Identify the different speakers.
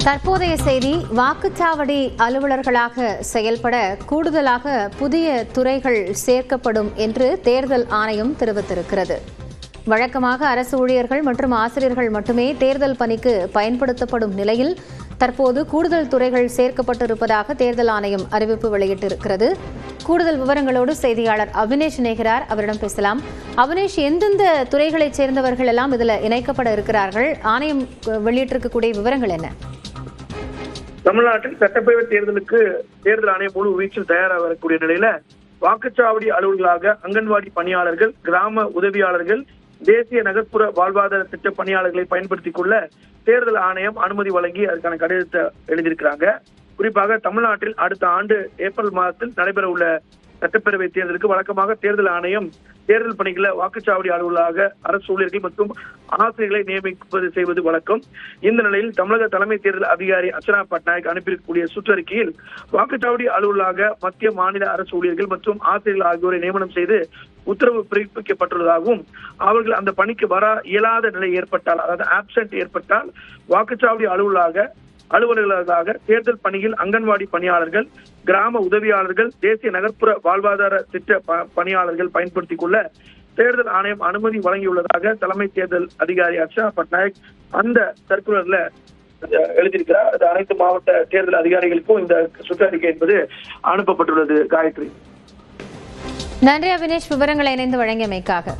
Speaker 1: தற்போதைய செய்தி, வாக்குச்சாவடி அலுவலர்களாக செயல்பட கூடுதலாக புதிய துறைகள் சேர்க்கப்படும் என்று தேர்தல் ஆணையம் தெரிவித்திருக்கிறது. வழக்கமாக அரசு ஊழியர்கள் மற்றும் ஆசிரியர்கள் மட்டுமே தேர்தல் பணிக்கு பயன்படுத்தப்படும் நிலையில் தற்போது கூடுதல் துறைகள் சேர்க்கப்பட்டிருப்பதாக தேர்தல் ஆணையம் அறிவிப்பு வெளியிட்டிருக்கிறது. கூடுதல் விவரங்களோடு செய்தியாளர் அவினேஷ் இணைகிறார். அவரிடம் பேசலாம். அவினேஷ், எந்தெந்த துறைகளைச் சேர்ந்தவர்கள் எல்லாம் இதில் இணைக்கப்பட இருக்கிறார்கள்? ஆணையம் வெளியிட்டிருக்கக்கூடிய விவரங்கள் என்ன?
Speaker 2: தமிழ்நாட்டில் சட்டப்பேரவை தேர்தலுக்கு தேர்தல் ஆணையம் முழு வீச்சில் தயாராக வரக்கூடிய நிலையில வாக்குச்சாவடி அலுவலர்களாக அங்கன்வாடி பணியாளர்கள், கிராம உதவியாளர்கள், தேசிய நகர்ப்புற வாழ்வாதார திட்ட பணியாளர்களை பயன்படுத்திக் கொள்ள தேர்தல் ஆணையம் அனுமதி வழங்கி அதுக்கான கடிதத்தை எழுதியிருக்கிறாங்க. குறிப்பாக தமிழ்நாட்டில் அடுத்த ஆண்டு ஏப்ரல் மாதத்தில் நடைபெற உள்ள சட்டப்பேரவை தேர்தலுக்கு வழக்கமாக தேர்தல் ஆணையம் தேர்தல் பணிகளை வாக்குச்சாவடி அலுவலராக அரசு ஊழியர்கள் மற்றும் ஆசிரியர்களை நியமிப்பது செய்வது வழக்கம். இந்த நிலையில் தமிழக தலைமை தேர்தல் அதிகாரி அர்ச்சனா பட்நாயக் அனுப்பியிருக்கக்கூடிய சுற்றறிக்கையில் வாக்குச்சாவடி அலுவலராக மத்திய மாநில அரசு ஊழியர்கள் மற்றும் ஆசிரியர்கள் ஆகியோரை நியமனம் செய்து உத்தரவு பிறப்பிக்கப்பட்டுள்ளதாகவும், அவர்கள் அந்த பணிக்கு வர இயலாத நிலை ஏற்பட்டால், அதாவது ஆப்சென்ட் ஏற்பட்டால், வாக்குச்சாவடி அலுவலர்களாக தேர்தல் பணியில் அங்கன்வாடி பணியாளர்கள், கிராம உதவியாளர்கள், தேசிய நகர்ப்புற வாழ்வாதார திட்ட பணியாளர்கள் பயன்படுத்திக் கொள்ள தேர்தல் ஆணையம் அனுமதி வழங்கியுள்ளதாக தலைமை தேர்தல் அதிகாரி அர்ச்சனா பட்நாயக் அந்த சர்க்குலர்ல எழுதியிருக்கிறார். அது அனைத்து மாவட்ட தேர்தல் அதிகாரிகளுக்கும் இந்த சுற்றறிக்கை என்பது அனுப்பப்பட்டுள்ளது. காயத்ரி,
Speaker 1: நன்றி அவினேஷ், விவரங்களை இணைந்து வழங்கியமைக்காக.